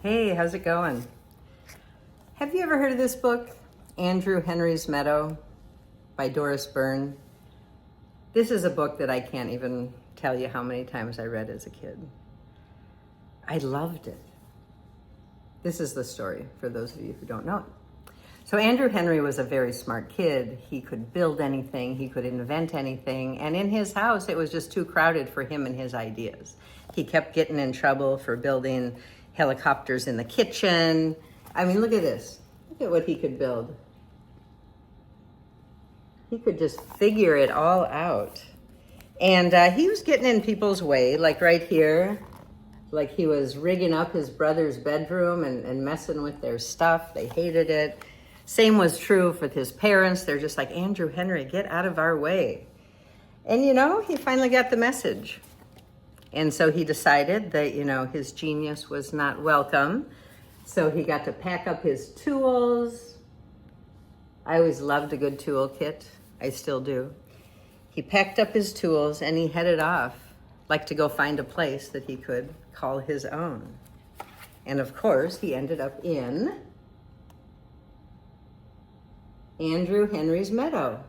Hey, how's it going? Have you ever heard of this book, Andrew Henry's Meadow by Doris Byrne? This is a book that I can't even tell you how many times I read as a kid. I loved it. This is the story for those of you who don't know it. So Andrew Henry was a very smart kid. He could build anything, he could invent anything, and in his house it was just too crowded for him and his ideas. He kept getting in trouble for building helicopters in the kitchen. I mean, look at this. Look at what he could build. He could just figure it all out. And he was getting in people's way, like right here. Like he was rigging up his brother's bedroom and messing with their stuff. They hated it. Same was true with his parents. They're just like, Andrew Henry, get out of our way. And he finally got the message. And so he decided that, his genius was not welcome. So he got to pack up his tools. I always loved a good tool kit. I still do. He packed up his tools and he headed off, like to go find a place that he could call his own. And of course, he ended up in Andrew Henry's Meadow.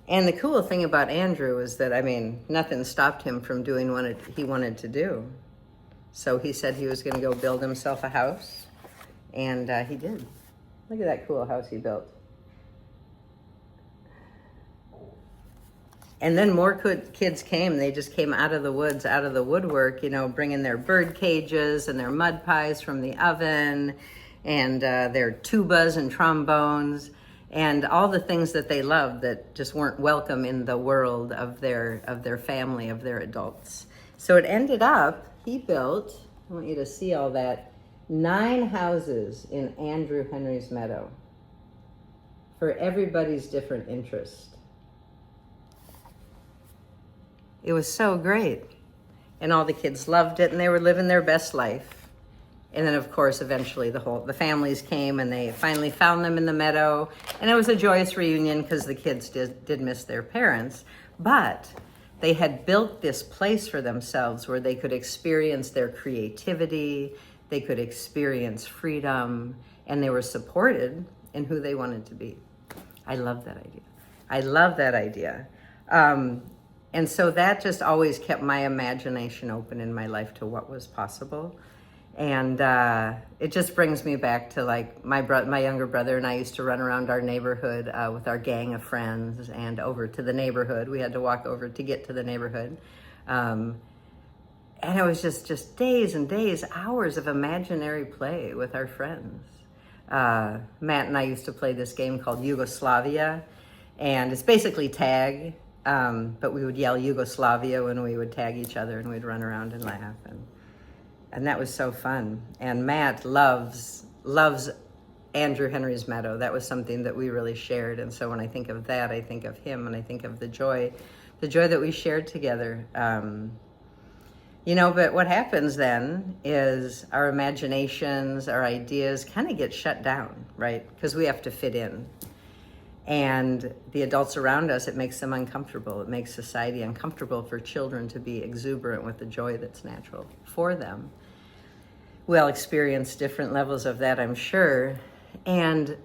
And the cool thing about Andrew is that, nothing stopped him from doing what he wanted to do. So he said he was going to go build himself a house, and he did. Look at that cool house he built. And then more kids came. They just came out of the woods, out of the woodwork, bringing their bird cages and their mud pies from the oven, and their tubas and trombones, and all the things that they loved that just weren't welcome in the world of their family, of their adults. So it ended up, he built, I want you to see all that, 9 houses in Andrew Henry's Meadow for everybody's different interest. It was so great. And all the kids loved it, and they were living their best life. And then, of course, eventually the families came, and they finally found them in the meadow. And it was a joyous reunion because the kids did miss their parents. But they had built this place for themselves where they could experience their creativity, they could experience freedom, and they were supported in who they wanted to be. I love that idea. I love that idea. And so that just always kept my imagination open in my life to what was possible. And it just brings me back to like my younger brother and I used to run around our neighborhood with our gang of friends and over to the neighborhood. We had to walk over to get to the neighborhood. And it was just days and days, hours of imaginary play with our friends. Matt and I used to play this game called Yugoslavia, and it's basically tag, but we would yell Yugoslavia when we would tag each other, and we'd run around and laugh. And that was so fun. And Matt loves Andrew Henry's Meadow. That was something that we really shared. And so when I think of that, I think of him, and I think of the joy that we shared together. But what happens then is our imaginations, our ideas kind of get shut down, right? Because we have to fit in. And the adults around us, it makes them uncomfortable. It makes society uncomfortable for children to be exuberant with the joy that's natural for them. We'll experience different levels of that, I'm sure. And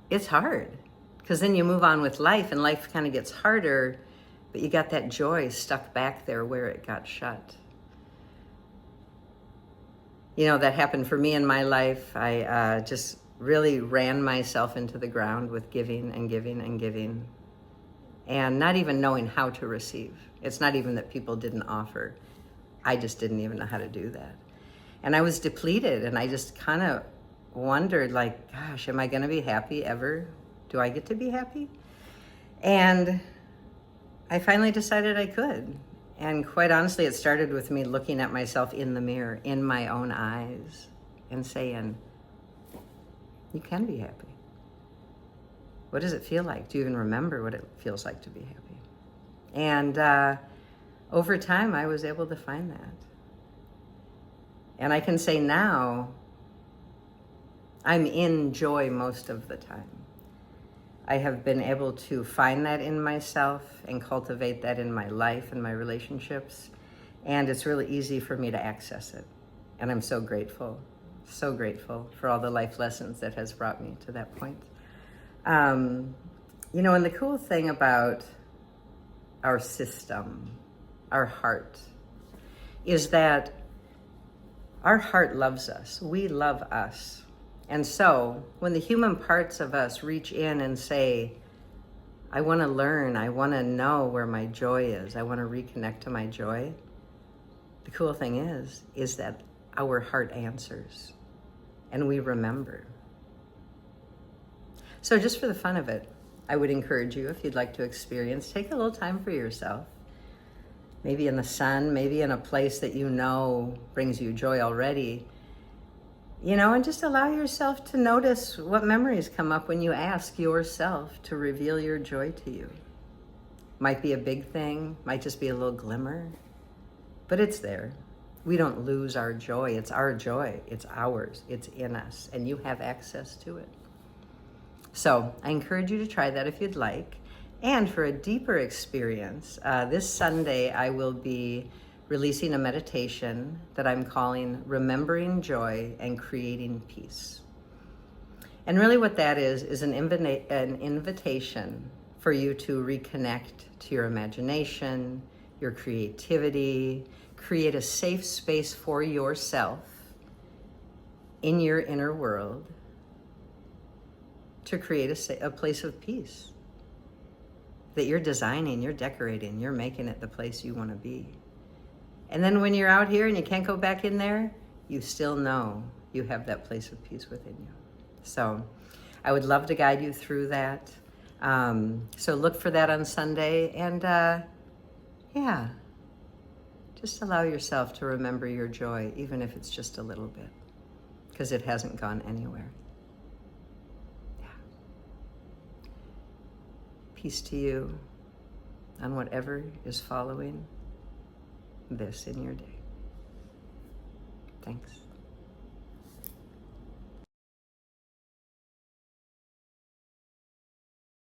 it's hard because then you move on with life and life kind of gets harder, but you got that joy stuck back there where it got shut. That happened for me in my life. I just really ran myself into the ground with giving and giving and giving, and not even knowing how to receive. It's not even that people didn't offer. I just didn't even know how to do that. And I was depleted, and I just kind of wondered, like, gosh, am I going to be happy ever? Do I get to be happy? And I finally decided I could. And quite honestly, it started with me looking at myself in the mirror, in my own eyes, and saying, you can be happy. What does it feel like? Do you even remember what it feels like to be happy? And over time, I was able to find that. And I can say now, I'm in joy most of the time. I have been able to find that in myself and cultivate that in my life and my relationships. And it's really easy for me to access it. And I'm so grateful for all the life lessons that has brought me to that point. And the cool thing about our system, our heart, is that our heart loves us. We love us. And so when the human parts of us reach in and say, I want to learn, I want to know where my joy is, I want to reconnect to my joy, the cool thing is that our heart answers and we remember. So just for the fun of it, I would encourage you, if you'd like to experience, take a little time for yourself. Maybe in the sun, maybe in a place that you know brings you joy already. And just allow yourself to notice what memories come up when you ask yourself to reveal your joy to you. Might be a big thing, might just be a little glimmer, but it's there. We don't lose our joy. It's our joy. It's ours. It's in us, and you have access to it. So I encourage you to try that if you'd like. And for a deeper experience, this Sunday I will be releasing a meditation that I'm calling Remembering Joy and Creating Peace. And really what that is an invitation for you to reconnect to your imagination, your creativity, create a safe space for yourself in your inner world to create a place of peace that you're designing, you're decorating, you're making it the place you want to be. And then when you're out here and you can't go back in there, you still know you have that place of peace within you. So I would love to guide you through that. So look for that on Sunday. And just allow yourself to remember your joy, even if it's just a little bit, because it hasn't gone anywhere. Yeah. Peace to you on whatever is following this in your day. Thanks.